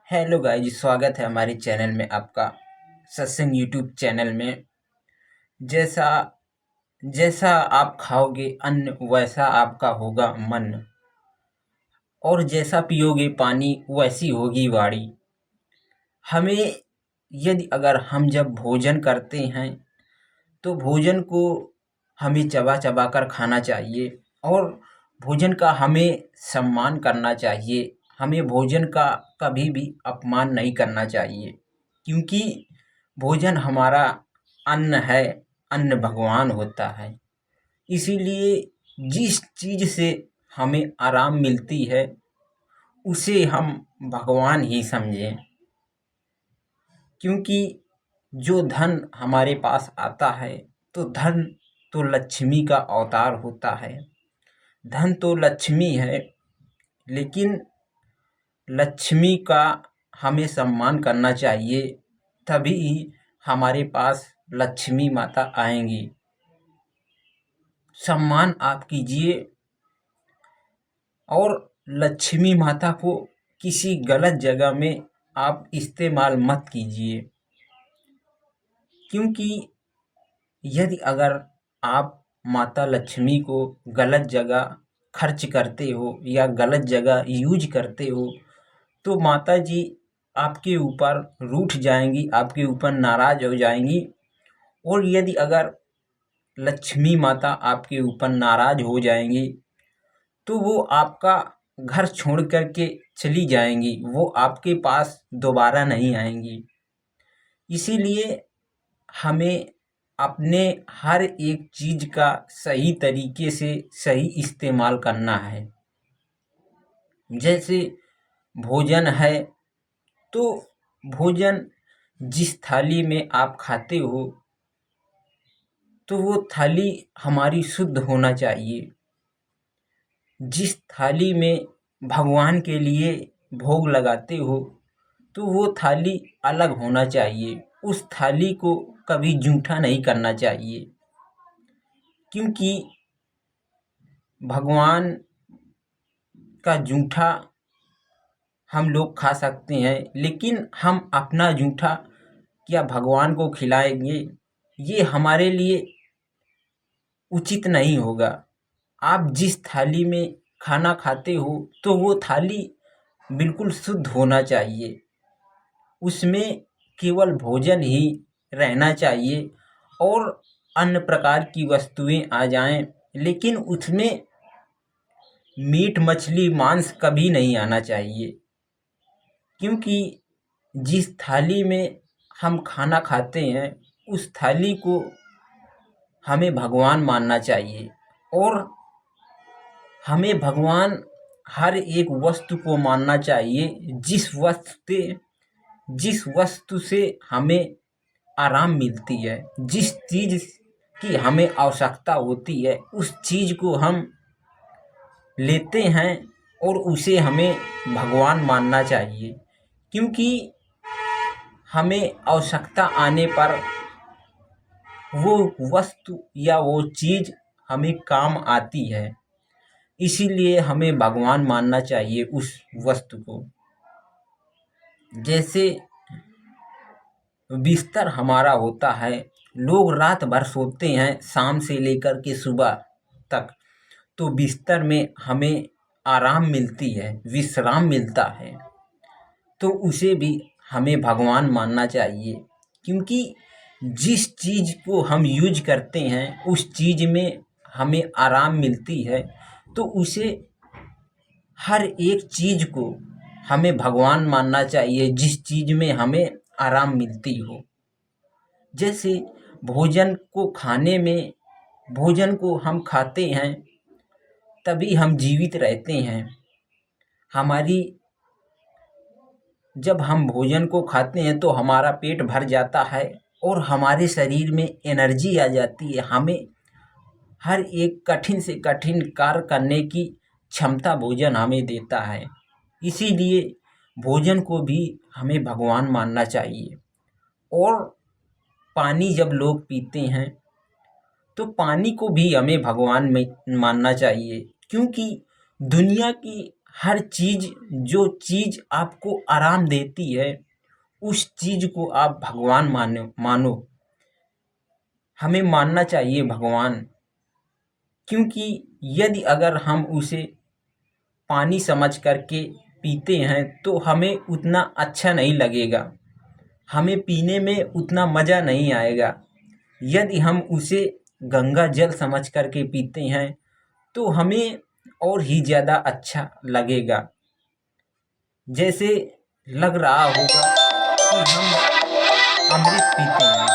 Hello guys, स्वागत है हमारे चैनल में आपका। सत्संग यूट्यूब चैनल में जैसा जैसा आप खाओगे अन्न वैसा आपका होगा मन, और जैसा पियोगे पानी वैसी होगी वाणी। हमें यदि अगर हम जब भोजन करते हैं तो भोजन को हमें चबा चबा कर खाना चाहिए, और भोजन का हमें सम्मान करना चाहिए। हमें भोजन का कभी भी अपमान नहीं करना चाहिए, क्योंकि भोजन हमारा अन्न है, अन्न भगवान होता है। इसीलिए जिस चीज़ से हमें आराम मिलती है उसे हम भगवान ही समझें, क्योंकि जो धन हमारे पास आता है तो धन तो लक्ष्मी का अवतार होता है। धन तो लक्ष्मी है, लेकिन लक्ष्मी का हमें सम्मान करना चाहिए, तभी हमारे पास लक्ष्मी माता आएंगी। सम्मान आप कीजिए, और लक्ष्मी माता को किसी गलत जगह में आप इस्तेमाल मत कीजिए, क्योंकि यदि अगर आप माता लक्ष्मी को गलत जगह खर्च करते हो या गलत जगह यूज करते हो तो माता जी आपके ऊपर रूठ जाएंगी, आपके ऊपर नाराज हो जाएंगी। और यदि अगर लक्ष्मी माता आपके ऊपर नाराज हो जाएंगी तो वो आपका घर छोड़ कर के चली जाएंगी, वो आपके पास दोबारा नहीं आएंगी। इसीलिए हमें अपने हर एक चीज़ का सही तरीके से सही इस्तेमाल करना है। जैसे भोजन है तो भोजन जिस थाली में आप खाते हो तो वो थाली हमारी शुद्ध होना चाहिए। जिस थाली में भगवान के लिए भोग लगाते हो तो वो थाली अलग होना चाहिए। उस थाली को कभी जूठा नहीं करना चाहिए, क्योंकि भगवान का जूठा हम लोग खा सकते हैं, लेकिन हम अपना जूठा क्या भगवान को खिलाएंगे? ये हमारे लिए उचित नहीं होगा। आप जिस थाली में खाना खाते हो तो वो थाली बिल्कुल शुद्ध होना चाहिए, उसमें केवल भोजन ही रहना चाहिए, और अन्य प्रकार की वस्तुएं आ जाएं, लेकिन उसमें मीट मछली मांस कभी नहीं आना चाहिए। क्योंकि जिस थाली में हम खाना खाते हैं उस थाली को हमें भगवान मानना चाहिए, और हमें भगवान हर एक वस्तु को मानना चाहिए जिस वस्तु से हमें आराम मिलती है, जिस चीज़ की हमें आवश्यकता होती है उस चीज़ को हम लेते हैं, और उसे हमें भगवान मानना चाहिए। क्योंकि हमें आवश्यकता आने पर वो वस्तु या वो चीज़ हमें काम आती है, इसीलिए हमें भगवान मानना चाहिए उस वस्तु को। जैसे बिस्तर हमारा होता है, लोग रात भर सोते हैं शाम से लेकर के सुबह तक, तो बिस्तर में हमें आराम मिलती है, विश्राम मिलता है, तो उसे भी हमें भगवान मानना चाहिए। क्योंकि जिस चीज़ को हम यूज करते हैं उस चीज़ में हमें आराम मिलती है, तो उसे हर एक चीज़ को हमें भगवान मानना चाहिए जिस चीज़ में हमें आराम मिलती हो। जैसे भोजन को खाने में, भोजन को हम खाते हैं तभी हम जीवित रहते हैं। हमारी जब हम भोजन को खाते हैं तो हमारा पेट भर जाता है और हमारे शरीर में एनर्जी आ जाती है। हमें हर एक कठिन से कठिन कार्य करने की क्षमता भोजन हमें देता है। इसीलिए भोजन को भी हमें भगवान मानना चाहिए। और पानी जब लोग पीते हैं तो पानी को भी हमें भगवान में मानना चाहिए, क्योंकि दुनिया की हर चीज़, जो चीज़ आपको आराम देती है उस चीज़ को आप भगवान मानो। हमें मानना चाहिए भगवान, क्योंकि यदि अगर हम उसे पानी समझ करके पीते हैं तो हमें उतना अच्छा नहीं लगेगा, हमें पीने में उतना मज़ा नहीं आएगा। यदि हम उसे गंगा जल समझ करके पीते हैं तो हमें और ही ज़्यादा अच्छा लगेगा। जैसे लग रहा होगा कि हम अमृत पीते हैं।